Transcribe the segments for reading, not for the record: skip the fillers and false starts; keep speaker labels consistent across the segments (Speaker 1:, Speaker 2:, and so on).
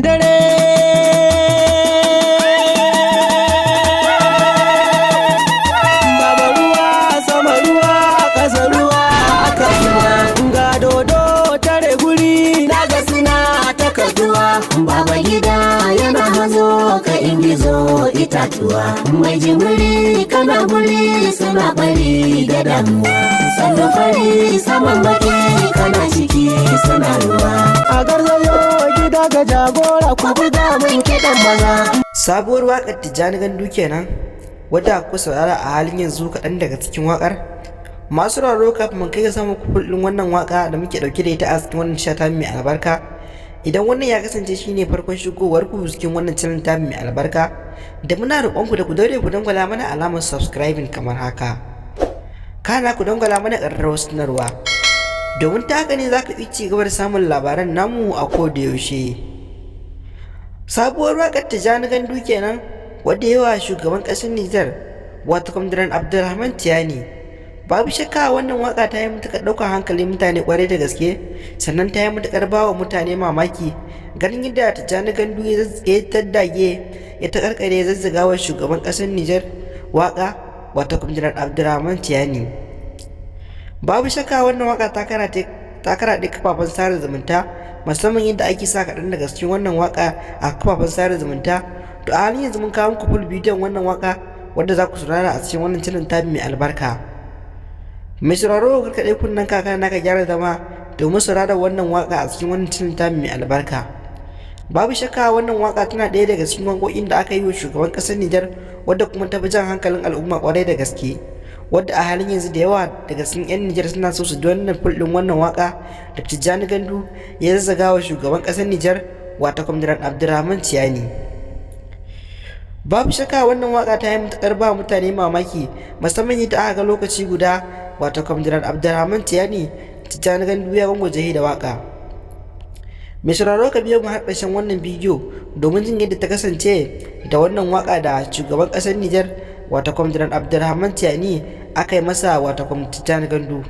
Speaker 1: dare baba ruwa sama ruwa ƙasa ruwa aka zuwa ga dodo tare guri naga suna ta kaduwa baba gida yana hazo ka ingizo itatuwa mai jimiri kana guri suna bari da damuwa sannan fari saman baki kana ciki suna ruwa a garzayo gida ga jagora ku buga min kiɗan maza.
Speaker 2: Sabuwar waƙar Tijjani Gandu kenan wadda ku saurara a halin yanzu kaɗan daga cikin waƙar. Masu raro kafin mun kai ga samun kullun wannan waƙa da muke ɗauke da ita a cikin wannan shata mai albarka. Idan wannan ya kasance shine farkon shigowar ku cikin wannan channel ta mai albarka, da muna roƙon ku da ku daure ku dangwala mana alamar subscribing kamar haka. Kana ku dangwala mana ƙararrawar sanarwa. Domin ta haka ne za ka ci gaba da samun labaran namu a koda yaushe. Sabuwar waƙar Tijjani Gandu kenan wadda yawa shugaban ƙasar Nijar wato Kwamdiran Abdulrahman Tiyani. Babu shakka wannan waƙa ta yi matuƙar ɗaukar hankalin mutane ƙwarai da gaske, sannan ta yi matuƙar ba wa mutane mamaki ganin yadda Tijjani Gandu ya taddage ya taƙarƙare ya zazzaga wa shugaban ƙasar Nijar waƙa wato Kwamdiran Abdulrahman Tiyani. Babu shakka wannan waƙa ta karaɗe kafafen sada zumunta, musamman yadda ake sa kaɗan daga cikin wannan waƙa a kafafen sada zumunta. To a halin yanzu mun kawo muku full bidiyon wannan waƙa wadda za ku saurara a cikin wannan channel ta mai albarka. Mai sauraro ka kaɗai kunnen kaka naka gyara zama domin saurara wannan waƙa a cikin wannan channel ta mai albarka. Babu shakka wannan waƙa tana ɗaya daga cikin waƙoƙin da aka yi wa shugaban ƙasar Nijar wadda kuma ta fi jan hankalin al'umma ƙwarai da gaske, wadda a halin yanzu da yawa daga cikin 'yan Nijar suna so su ji wannan fulɗin wannan waka da Tijjani Gandu ya zazzaga wa shugaban ƙasar Nijar wata Kwamdiran Abdulrahman Tiyani. Babu shakka wannan waka ta yi matuƙar ba mutane mamaki, musamman yadda aka ga lokaci guda wata Kwamdiran Abdulrahman Tiyani Tijjani Gandu ya gwangwaje da waka. Mai sauraro ka biyo mu har ƙarshen wannan bidiyo domin jin yadda ta kasance da wannan waka da shugaban ƙasar Nijar wata Kwamdiran Abdulrahman Tiyani aka yi masa wata Tijjani Gandu,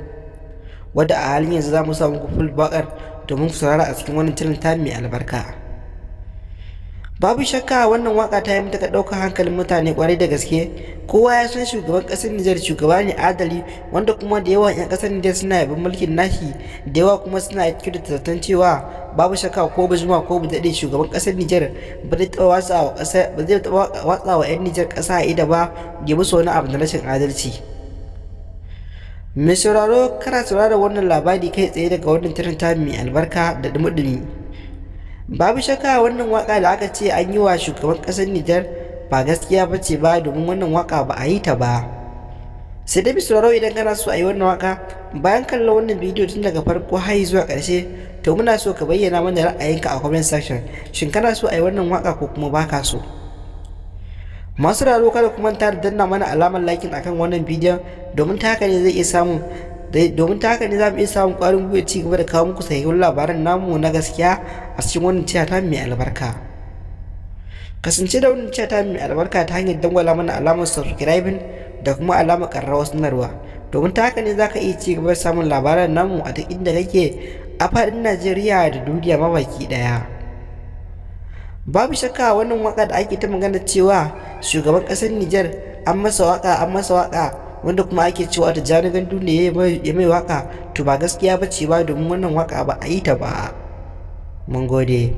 Speaker 2: wadda a halin yanzu za mu samu ku full bakar domin ku saurara a cikin wannan channel ta mai albarka. Babu shakka wannan waka ta yi matuƙar ɗaukar hankalin mutane ƙwarai da gaske. Kowa ya san shugaban ƙasar Nijar shugaba ne adali, wanda kuma da yawan 'yan ƙasar Nijar suna yabon mulkin nashi, da yawa kuma suna da zaton cewa babu shakka ko ba juma ko ba daɗe shugaban ƙasar Nijar ba zai taɓa watsa wa 'yan Nijar ƙasa a ida ba ya musu wani abu na rashin adalci. Mai sauraro kana saurara wannan labari kai tsaye daga wannan tirin ta mai albarka da dumi-dumi. Babu shakka wannan waka da aka ce an yi wa shugaban ƙasar Nijar ba gaskiya ba ce ba, domin wannan waka ba a yi ta ba. Sai dai mai sauraro idan kana so a yi wannan waka bayan kallon wannan bidiyo tun daga farko har zuwa ƙarshe, to muna so ka bayyana mana ra'ayinka a comment section. Shin kana so a yi wannan waka ko kuma baka so? Masu raro kada ku manta da danna mana alamar like akan wannan bidiyon domin ta haka ne za mu iya samun ƙwarin gwiwa ci gaba da kawo muku sahihin labaran namu na gaskiya a cikin wannan channel mai albarka. Kasance da wannan channel mai albarka ta hanyar dangwala mana alamar subscribing da kuma alamar ƙararrawar sanarwa, domin ta haka ne za ka iya ci gaba da samun labaran namu a duk inda kake a faɗin Najeriya da duniya mabaki ɗaya. Babu shakka wannan waka da ake ta magana cewa shugaban ƙasar Nijar an masa waka wanda kuma ake cewa Tijjani Gandu ne ya mai waka, to ba gaskiya bace ba, domin wannan waka ba a yi ta ba. Mun gode.